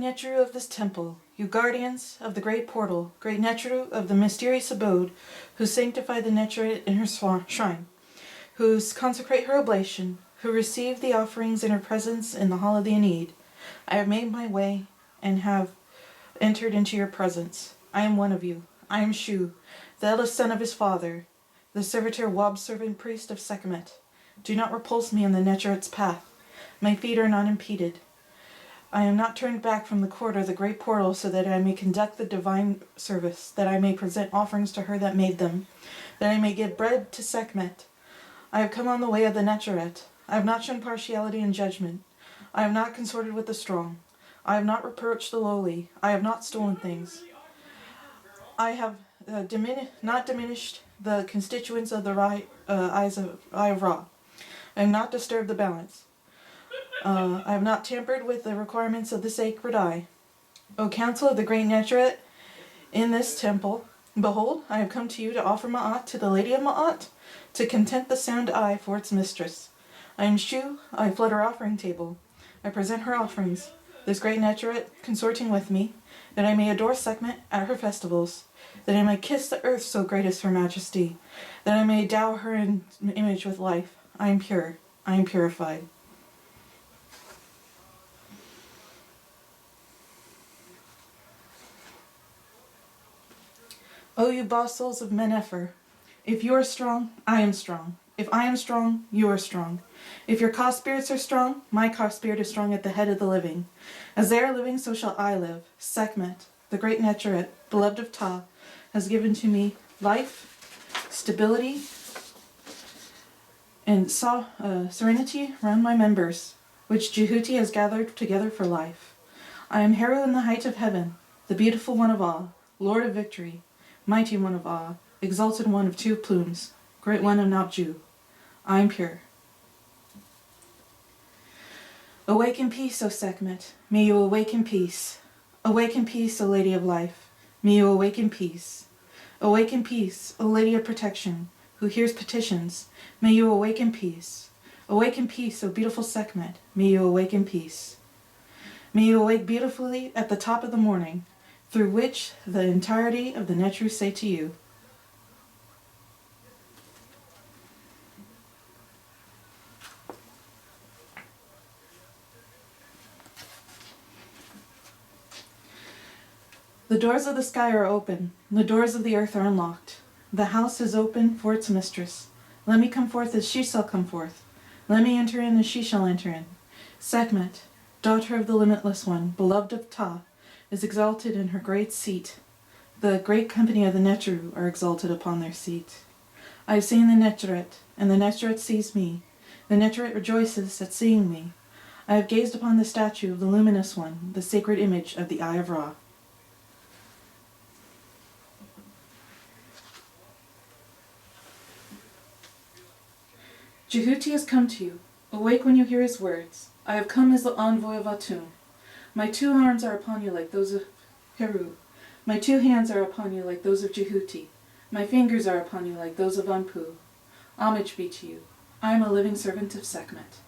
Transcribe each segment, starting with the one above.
Netru of this temple, you guardians of the great portal, great Netru of the mysterious abode, who sanctify the Netru in her shrine, who consecrate her oblation, who receive the offerings in her presence in the hall of the Aeneid, I have made my way and have entered into your presence. I am one of you. I am Shu, the eldest son of his father, the servitor Wab servant priest of Sekhmet. Do not repulse me on the Netru's path. My feet are not impeded. I am not turned back from the court or the great portal so that I may conduct the divine service, that I may present offerings to her that made them, that I may give bread to Sekhmet. I have come on the way of the Neteret. I have not shown partiality in judgment. I have not consorted with the strong. I have not reproached the lowly. I have not stolen things. I have not diminished the constituents of the Eye of Ra. I have not disturbed the balance. I have not tampered with the requirements of the sacred eye. O council of the great Neteret in this temple, behold, I have come to you to offer Ma'at to the Lady of Ma'at, to content the sound eye for its mistress. I am Shu, I flood her offering table. I present her offerings, this great Neteret consorting with me, that I may adore Sekhmet at her festivals, that I may kiss the earth so great is her majesty, that I may dow her image with life. I am pure, I am purified. O you boss souls of Menefer, if you are strong, I am strong. If I am strong, you are strong. If your Ka spirits are strong, my Ka spirit is strong at the head of the living. As they are living, so shall I live. Sekhmet, the great Neteret, beloved of Ta, has given to me life, stability, and serenity round my members, which Jehuti has gathered together for life. I am Heru in the height of heaven, the beautiful one of all, Lord of victory, mighty one of awe, exalted one of two plumes, great one of Nabju. I am pure. Awake in peace, O Sekhmet. May you awake in peace. Awake in peace, O Lady of Life. May you awake in peace. Awake in peace, O Lady of Protection, who hears petitions. May you awake in peace. Awake in peace, O beautiful Sekhmet. May you awake in peace. May you awake beautifully at the top of the morning, through which the entirety of the Netru say to you, the doors of the sky are open, the doors of the earth are unlocked. The house is open for its mistress. Let me come forth as she shall come forth. Let me enter in as she shall enter in. Sekhmet, daughter of the Limitless One, beloved of Ta, is exalted in her great seat. The great company of the Netru are exalted upon their seat. I have seen the Neteret, and the Neteret sees me. The Neteret rejoices at seeing me. I have gazed upon the statue of the Luminous One, the sacred image of the Eye of Ra. Jehuti has come to you. Awake when you hear his words. I have come as the envoy of Atum. My 2 arms are upon you like those of Heru. My 2 hands are upon you like those of Jehuti. My fingers are upon you like those of Anpu. Homage be to you. I am a living servant of Sekhmet.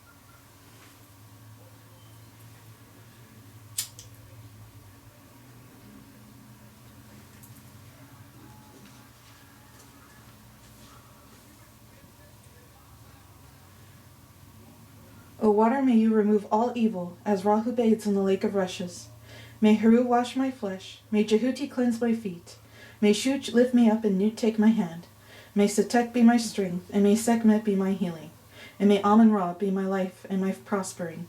O water, may you remove all evil, as Rahu bathes in the lake of rushes. May Heru wash my flesh. May Jehuti cleanse my feet. May Shu lift me up and Nut take my hand. May Setek be my strength, and may Sekhmet be my healing. And may Amun-Ra be my life and my prospering.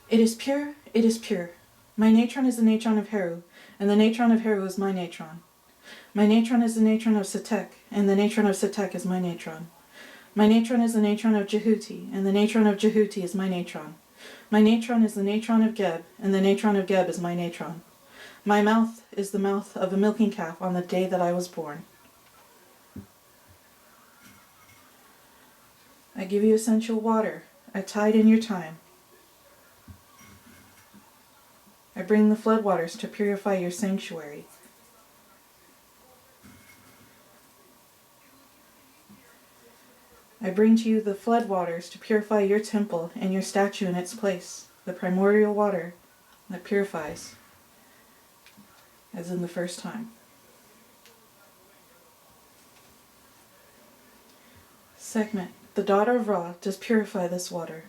It is pure, it is pure. My natron is the natron of Heru, and the natron of Heru is my natron. My natron is the natron of Setek, and the natron of Setek is my natron. My natron is the natron of Jehuti, and the natron of Jehuti is my natron. My natron is the natron of Geb, and the natron of Geb is my natron. My mouth is the mouth of a milking calf on the day that I was born. I give you essential water, a tide in your time. I bring the floodwaters to purify your sanctuary. I bring to you the flood waters to purify your temple and your statue in its place, the primordial water that purifies, as in the first time. Sekhmet, the daughter of Ra, does purify this water.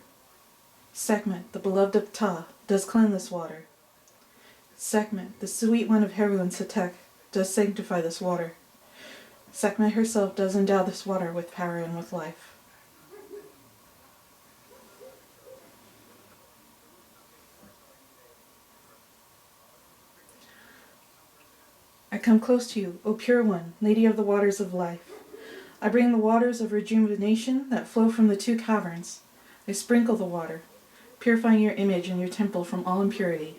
Sekhmet, the beloved of Ptah, does cleanse this water. Sekhmet, the sweet one of Heru and Setek, does sanctify this water. Sekhmet herself does endow this water with power and with life. I come close to you, O pure one, Lady of the waters of life. I bring the waters of rejuvenation that flow from the two caverns. I sprinkle the water, purifying your image and your temple from all impurity.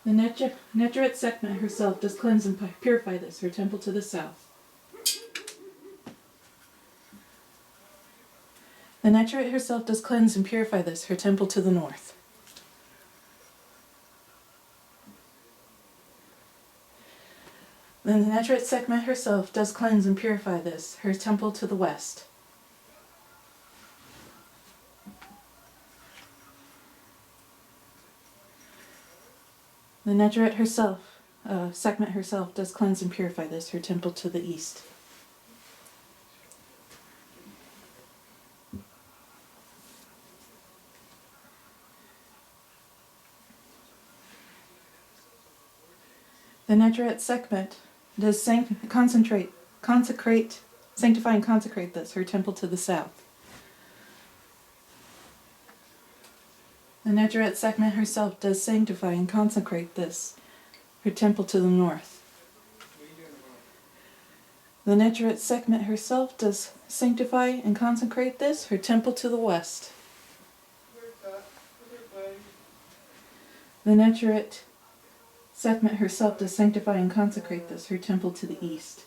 The Neteret Sekhmet herself does cleanse and purify this, her temple to the south. The Neteret herself does cleanse and purify this, her temple to the north. Then the Neteret Sekhmet herself does cleanse and purify this, her temple to the west. The Neteret herself, Sekhmet herself, does cleanse and purify this, her temple to the east. The Neteret Sekhmet does sanctify and consecrate this, her temple to the south. The Neteret Sekhmet herself does sanctify and consecrate this, her temple to the north. The Neteret Sekhmet herself does sanctify and consecrate this, her temple to the west. The Neteret Sekhmet herself does sanctify and consecrate this, her temple to the east.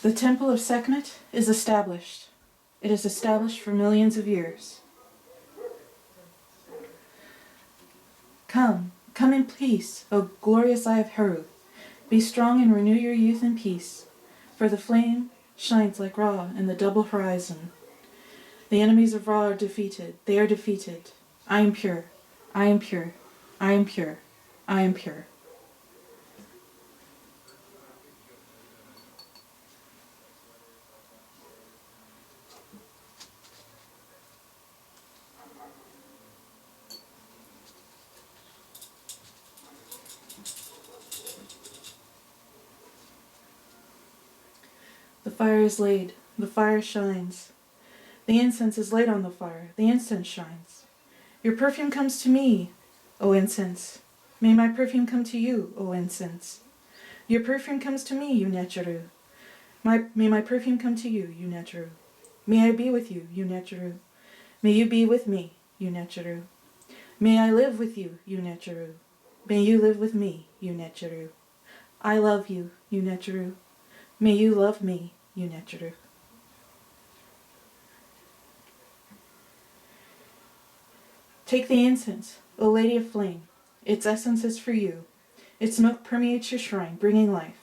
The temple of Sekhmet is established. It is established for millions of years. Come in peace, O glorious Eye of Heru. Be strong and renew your youth in peace, for the flame shines like Ra in the double horizon. The enemies of Ra are defeated. They are defeated. I am pure. I am pure. I am pure. I am pure. The fire is laid. The fire shines. The incense is laid on the fire. The incense shines. Your perfume comes to me, O incense. May my perfume come to you, O incense. Your perfume comes to me, you Neteru. May my perfume come to you, you Neteru. May I be with you, you Neteru. May you be with me, you Neteru. May I live with you, you Neteru. May you live with me, you Neteru. I love you, you Neteru. May you love me, you Neteru. Take the incense, O Lady of Flame. Its essence is for you. Its smoke permeates your shrine, bringing life.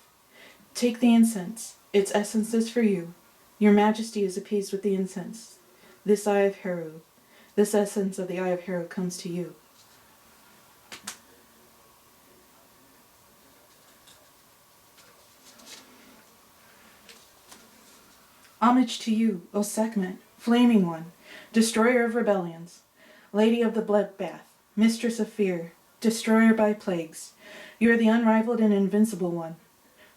Take the incense. Its essence is for you. Your majesty is appeased with the incense. This Eye of Heru, this essence of the Eye of Heru comes to you. Homage to you, O Sekhmet, Flaming One, Destroyer of rebellions, Lady of the bloodbath, Mistress of fear, Destroyer by plagues. You are the unrivaled and invincible one,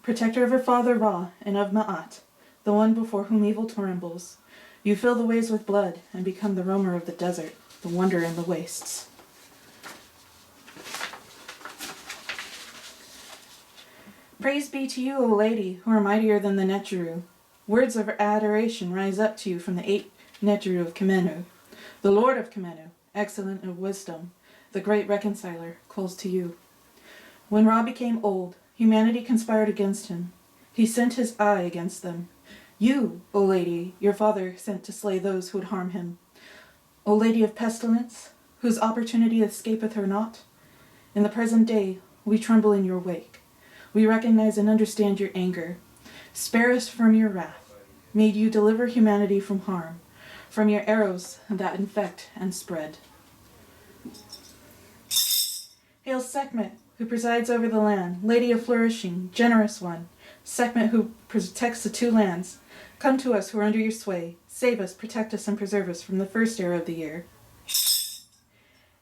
Protector of her father Ra and of Ma'at, the one before whom evil trembles. You fill the waves with blood and become the roamer of the desert, the wonder in the wastes. Praise be to you, O Lady, who are mightier than the Neteru. Words of adoration rise up to you from the 8 Neteru of Kemenu. The Lord of Kemenu, excellent of wisdom, the great reconciler, calls to you. When Ra became old, humanity conspired against him. He sent his eye against them. You, O lady, your father sent to slay those who would harm him. O lady of pestilence, whose opportunity escapeth her not, in the present day we tremble in your wake. We recognize and understand your anger. Spare us from your wrath. May you deliver humanity from harm, from your arrows that infect and spread. Hail Sekhmet, who presides over the land, lady of flourishing, generous one, Sekhmet who protects the two lands. Come to us who are under your sway. Save us, protect us, and preserve us from the first arrow of the year.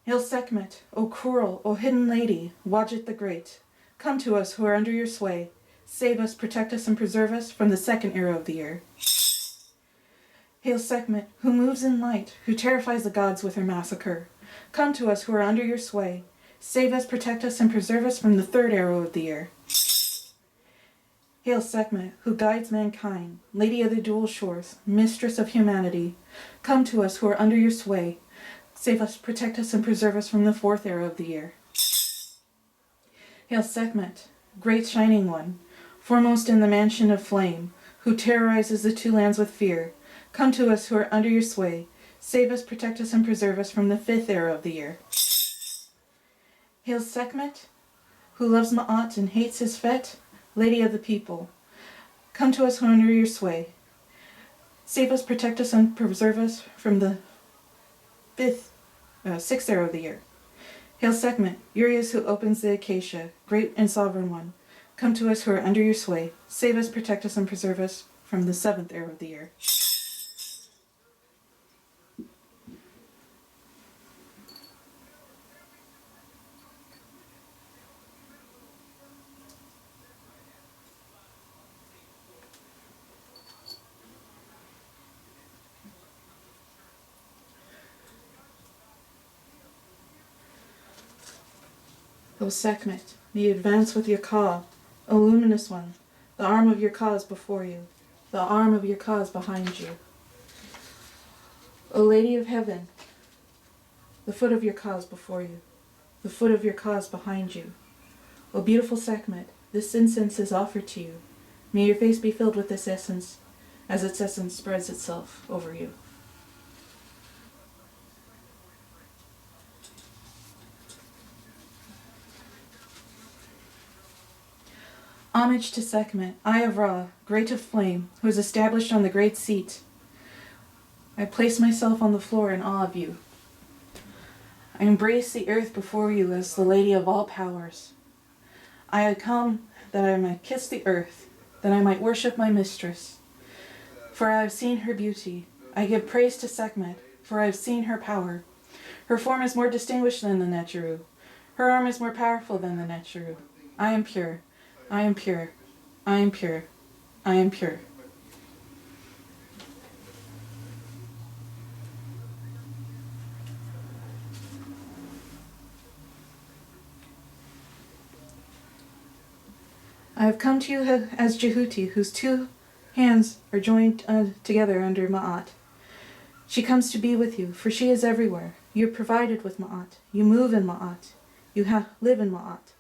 Hail Sekhmet, O cruel, O hidden lady, Wadjet the Great. Come to us who are under your sway. Save us, protect us, and preserve us from the second arrow of the year. Hail Sekhmet, who moves in light, who terrifies the gods with her massacre. Come to us who are under your sway. Save us, protect us, and preserve us from the third arrow of the year. Hail Sekhmet, who guides mankind, lady of the dual shores, mistress of humanity. Come to us who are under your sway. Save us, protect us, and preserve us from the fourth arrow of the year. Hail Sekhmet, great shining one, foremost in the mansion of flame, who terrorizes the two lands with fear. Come to us who are under your sway. Save us, protect us, and preserve us from the fifth arrow of the year. Hail Sekhmet, who loves Ma'at and hates his Fet, lady of the people. Come to us who are under your sway. Save us, protect us, and preserve us from the sixth arrow of the year. Hail Sekhmet, Urias who opens the acacia, great and sovereign one. Come to us who are under your sway. Save us, protect us, and preserve us from the seventh arrow of the year. O Sekhmet, may you advance with your Ka, O luminous one, the arm of your Ka is before you, the arm of your Ka is behind you. O Lady of Heaven, the foot of your Ka is before you, the foot of your Ka is behind you. O beautiful Sekhmet, this incense is offered to you. May your face be filled with this essence, as its essence spreads itself over you. Homage to Sekhmet, Eye of Ra, great of flame, who is established on the great seat. I place myself on the floor in awe of you. I embrace the earth before you as the lady of all powers. I come that I might kiss the earth, that I might worship my mistress. For I have seen her beauty. I give praise to Sekhmet, for I have seen her power. Her form is more distinguished than the Neteru. Her arm is more powerful than the Neteru. I am pure. I am pure. I am pure. I am pure. I have come to you as Jehuti, whose two hands are joined together under Ma'at. She comes to be with you, for she is everywhere. You are provided with Ma'at. You move in Ma'at. You live in Ma'at.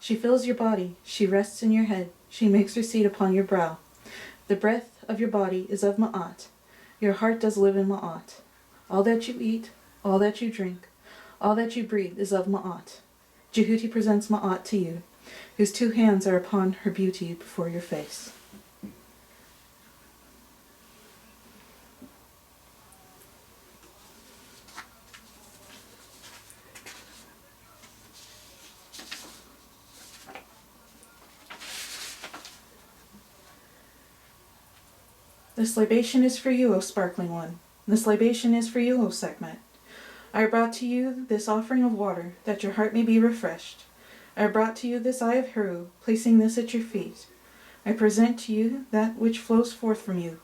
She fills your body. She rests in your head. She makes her seat upon your brow. The breath of your body is of Ma'at. Your heart does live in Ma'at. All that you eat, all that you drink, all that you breathe is of Ma'at. Jehuti presents Ma'at to you, whose two hands are upon her beauty before your face. This libation is for you, O sparkling one. This libation is for you, O Sekhmet. I brought to you this offering of water, that your heart may be refreshed. I brought to you this eye of Heru, placing this at your feet. I present to you that which flows forth from you,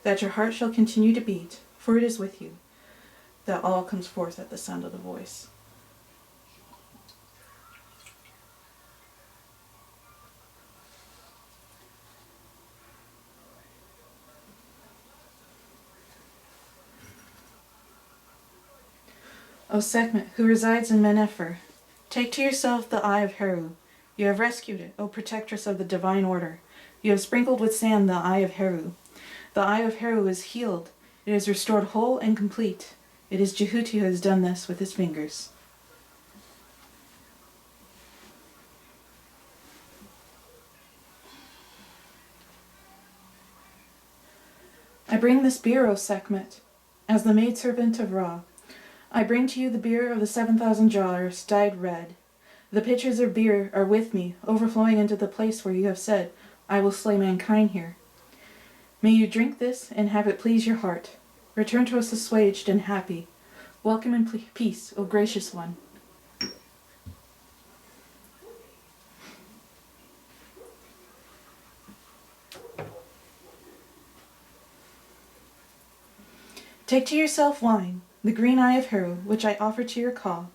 that your heart shall continue to beat, for it is with you, that all comes forth at the sound of the voice. O Sekhmet, who resides in Menepher, take to yourself the eye of Heru. You have rescued it, O protectress of the divine order. You have sprinkled with sand the eye of Heru. The eye of Heru is healed. It is restored whole and complete. It is Jehuti who has done this with his fingers. I bring this beer, O Sekhmet, as the maidservant of Ra. I bring to you the beer of the 7,000 jars, dyed red. The pitchers of beer are with me, overflowing into the place where you have said, I will slay mankind here. May you drink this and have it please your heart. Return to us assuaged and happy. Welcome in peace, O gracious one. Take to yourself wine, the green eye of Heru, which I offer to your call.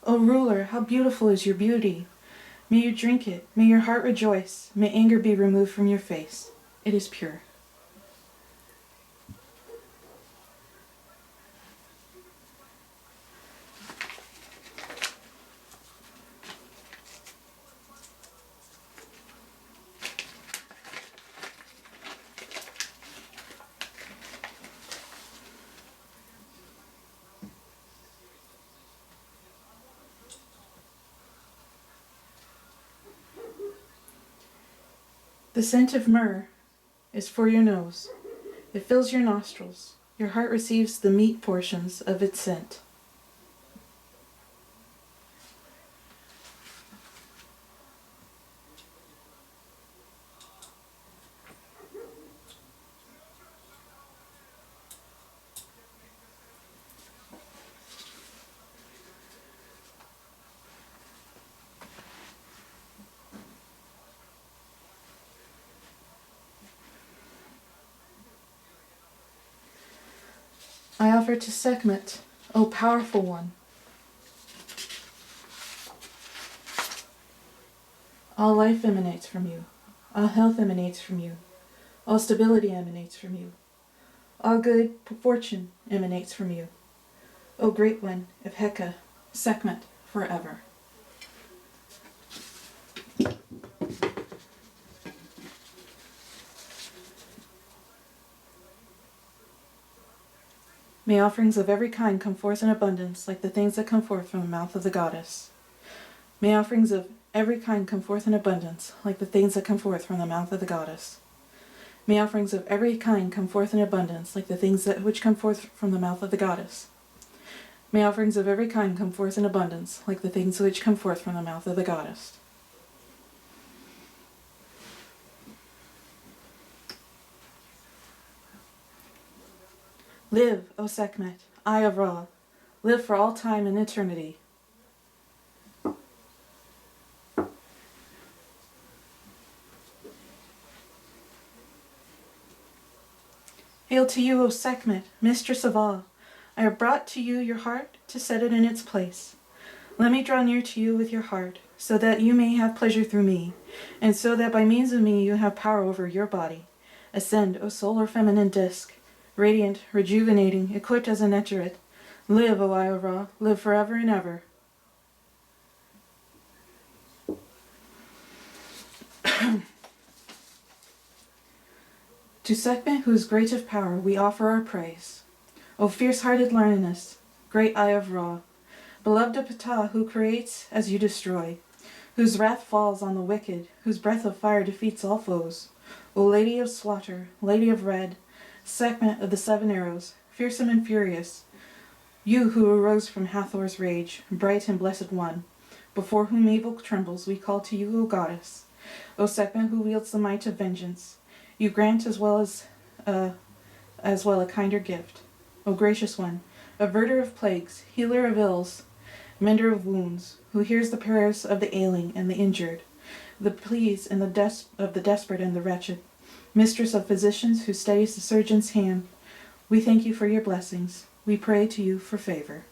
O ruler, how beautiful is your beauty! May you drink it, may your heart rejoice, may anger be removed from your face. It is pure. The scent of myrrh is for your nose. It fills your nostrils. Your heart receives the meat portions of its scent. I offer to Sekhmet, O powerful one. All life emanates from you. All health emanates from you. All stability emanates from you. All good fortune emanates from you. O great one of Heka, Sekhmet, forever. May offerings of every kind come forth in abundance, like the things that come forth from the mouth of the goddess. May offerings of every kind come forth in abundance, like the things that come forth from the mouth of the goddess. May offerings of every kind come forth in abundance, like the things which come forth from the mouth of the goddess. May offerings of every kind come forth in abundance, like the things which come forth from the mouth of the goddess. Live, O Sekhmet, Eye of Ra. Live for all time and eternity. Hail to you, O Sekhmet, mistress of all. I have brought to you your heart to set it in its place. Let me draw near to you with your heart, so that you may have pleasure through me, and so that by means of me you have power over your body. Ascend, O solar feminine disk, radiant, rejuvenating, equipped as a Neterit. Live, O Eye of Ra, live forever and ever. To Sekhmet, who is great of power, we offer our praise. O fierce-hearted lioness, great Eye of Ra, beloved of Ptah, who creates as you destroy, whose wrath falls on the wicked, whose breath of fire defeats all foes. O Lady of Slaughter, Lady of Red, Sekhmet of the 7 arrows, fearsome and furious, you who arose from Hathor's rage, bright and blessed one, before whom evil trembles, we call to you, O goddess. O Sekhmet, who wields the might of vengeance, you grant as well a kinder gift. O gracious one, averter of plagues, healer of ills, mender of wounds, who hears the prayers of the ailing and the injured, the pleas and of the desperate and the wretched, mistress of physicians who steadies the surgeon's hand, we thank you for your blessings. We pray to you for favor.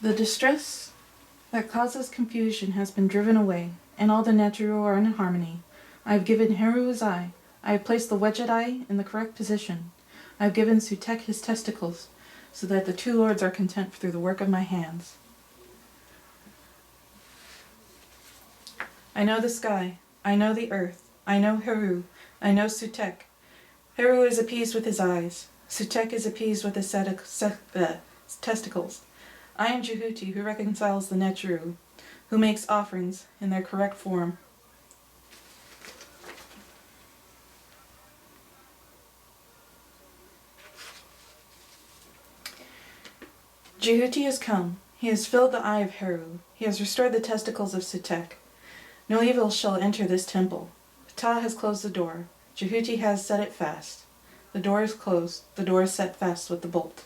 The distress that causes confusion has been driven away, and all the Neteru are in harmony. I have given Heru his eye. I have placed the wedged eye in the correct position. I have given Sutek his testicles, so that the two lords are content through the work of my hands. I know the sky. I know the earth. I know Heru. I know Sutek. Heru is appeased with his eyes. Sutek is appeased with his testicles. I am Jehuti, who reconciles the Neteru, who makes offerings in their correct form. Jehuti has come. He has filled the eye of Heru. He has restored the testicles of Sutek. No evil shall enter this temple. Ptah has closed the door. Jehuti has set it fast. The door is closed. The door is set fast with the bolt.